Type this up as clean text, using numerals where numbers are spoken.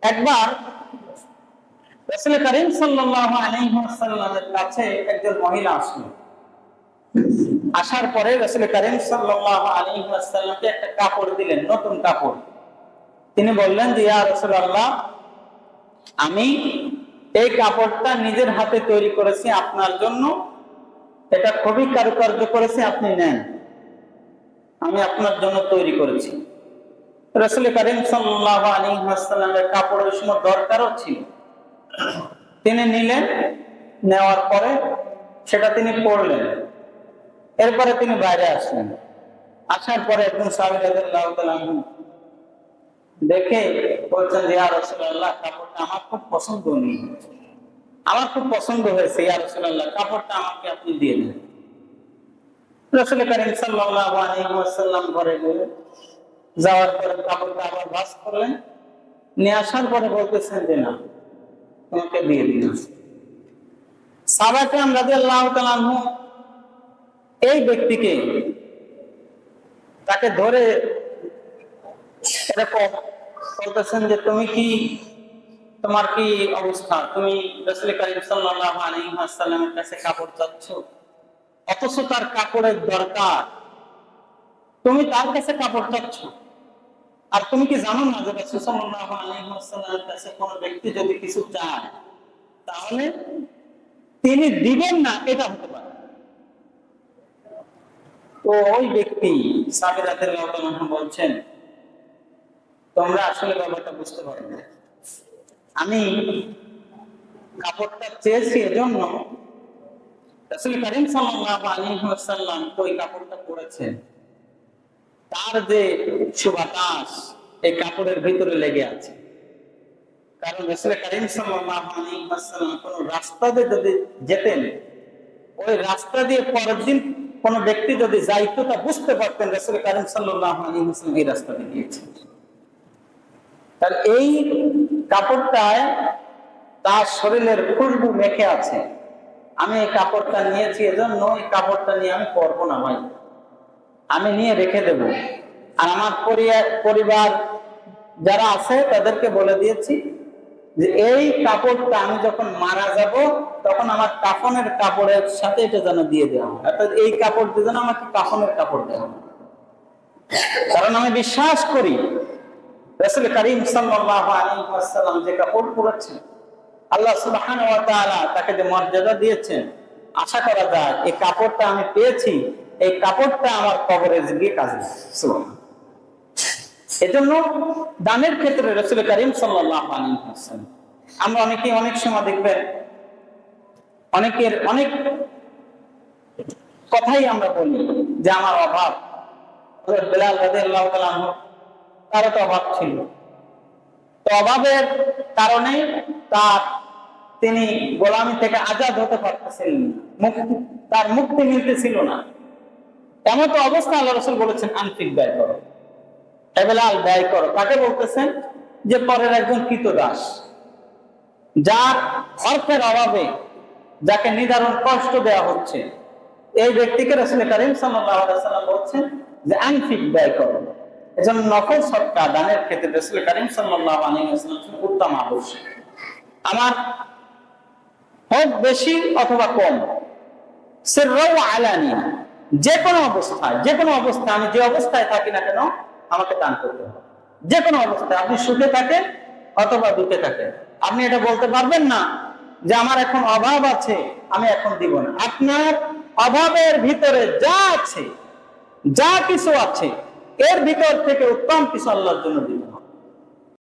একবার রাসূল করিম সাল্লাল্লাহু আলাইহি ওয়াসাল্লামের কাছে একজন মহিলা আসলো। আসার পরে রাসূল করিম সাল্লাল্লাহু আলাইহি ওয়াসাল্লামকে একটা কাপড় দিলেন, নতুন কাপড়। তিনি বললেন যে ইয়া রাসূলুল্লাহ, আমি এই কাপড়টা নিজের হাতে তৈরি করেছি আপনার জন্য, এটা খুবই কারুকার্য করেছি, আপনি নেন, আমি আপনার জন্য তৈরি করেছি। রাসূল করিম সাল্লাল্লাহু আলাইহি ওয়াসাল্লামের কাপড় ওই সময় দরকারও ছিল। তিনি নিলেন, নেওয়ার পরে সেটা তিনি পরলেন। এরপরে তিনি বাইরে আসলেন। আসার পরে একজন সাহাবী রাদিয়াল্লাহু তাআলা দেখে বলছেন যে ইয়া রাসূলুল্লাহ, কাপড়টা আমার খুব পছন্দ হয়েছে, আমার খুব পছন্দ হয়েছে, ইয়া রাসূলুল্লাহ কাপড়টা আমাকে আপনি দিয়ে দেন। রাসূল করিম সাল্লাল্লাহু আলাইহি ওয়াসাল্লাম ঘরে গেলেন, যাওয়ার পরে কাপড়টা আবার ভাঁজ করলেন, নিয়ে আসার পরে বলতেছেন যে না, তোমাকে দিয়ে দিলাম। সাহাবা কেরাম রাদিয়াল্লাহু তাআলা আনহু এই ব্যক্তিকে তাকে ধরে এরকম বলতেছেন যে তুমি কি, তোমার কি অবস্থা, তুমি রাসূল করিম সাল্লাল্লাহু আলাইহি ওয়াসাল্লামের কাছে কাপড় চাচ্ছ, অথচ তার কাপড়ের দরকার, তুমি তার কাছে কাপড় চাচ্ছ। আর তুমি কি জানো না যে রাসূল সাল্লাল্লাহু আলাইহি ওয়াসাল্লামের কাছে কোনো ব্যক্তি যদি কিছু চায় তাহলে তিনি দিবেন না, এটা হতে পারে। তো ওই ব্যক্তি সাহাবী রাদিয়াল্লাহু তাআলা বলছেন, তোমরা আসলে ব্যাপারটা বুঝতে পারো না, আমি কাপড়টা চেয়েছি এজন্য রাসূল করিম সাল্লাল্লাহু আলাইহি ওয়াসাল্লাম ওই কাপড়টা পরেছেন, তার যে সুবাতাস এই কাপড়ের ভিতরে লেগে আছে। কারণ রাসূল করিম সাল্লাল্লাহু আলাইহি ওয়াসাল্লাম কোন রাস্তা দিয়ে যদি যেতেন, ওই রাস্তা দিয়ে পরের দিন কোন ব্যক্তি যদি যাইতো তা বুঝতে পারতেন রাসূল করিম সাল্লাল্লাহু আলাইহি ওয়াসাল্লাম এই রাস্তা দিয়ে গিয়েছেন। তার এই কাপড়টায় তার শরীরের খুশবু মেখে আছে। আমি এই কাপড়টা নিয়েছি এজন্য এই কাপড়টা নিয়ে আমি পরবো না ভাই, আমি নিয়ে রেখে দেব। আর আমার পরিবার যারা আছে তাদেরকে বলে দিয়েছি যে এই কাপড়টা আমি যখন মারা যাব তখন আমার কাফনের কাপড়ের সাথে এটা যেন দিয়ে দেওয়া হয়, অর্থাৎ এই কাপড় দিয়ে যেন আমাকে কাফনের কাপড় দেওয়া হয়। কারণ আমি বিশ্বাস করি রাসূল করিম সাল্লাল্লাহু আলাইহি ওয়াসাল্লাম যে কাপড় পরেছেন, আল্লাহ সুবহানাহু ওয়া তাআলা তাকে যে মর্যাদা দিয়েছেন, আশা করা যায় এই কাপড়টা আমি পেয়েছি, এই কাপড়টা আমার কবরে গিয়ে কাজে লাগবে। এজন্য দানের ক্ষেত্রে রাসূল করিম সাল্লাল্লাহু আলাইহি ওয়াসাল্লাম, আমরা অনেকেই অনেক সময় দেখবেন অনেকের অনেক কথাই আমরা বলি যে আমার অভাব। বেলাল রাদিয়াল্লাহু তাআলা আনহু তার তো অভাব ছিল, তো অভাবের কারণে তিনি গোলামি থেকে আজাদ হতে পারতেছিলেন না, তার মুক্তি মিলতেছিল না। এমন তো অবস্থা আল্লাহ রাসূল বলেছেন আনফিক ব্যয় করো, বেলাল ব্যয় করো। কাকে বলতেছেন? যে পরের একজন কৃতদাস, যার অর্থের অভাবে যাকে নিদারুণ কষ্ট দেওয়া হচ্ছে, এই ব্যক্তিকে রাসূল করিম সাল্লাল্লাহু আলাইহি ওয়াসাল্লাম বলছেন যে আনফিক ব্যয় করো। এজন্য নফল সদকা দানের ক্ষেত্রে রাসূল করিম সাল্লাল্লাহু আলাইহি ওয়াসাল্লাম উত্তম আদর্শ। আমার হোক বেশি অথবা কম, সিররাও আলানিয়া, যে কোনো অবস্থায় আমি যে অবস্থায় থাকি না কেন আমাকে দান করতে হবে। যে কোনো অবস্থায়, আপনি সুখে থাকেন অথবা দুঃখে থাকেন, আপনি এটা বলতে পারবেন না যে আমার এখন অভাব আছে আমি এখন দিব না। আপনার অভাবের ভিতরে যা আছে, যা কিছু আছে, এর ভিতর থেকে উত্তম কিছু আল্লাহর জন্য দিবেন।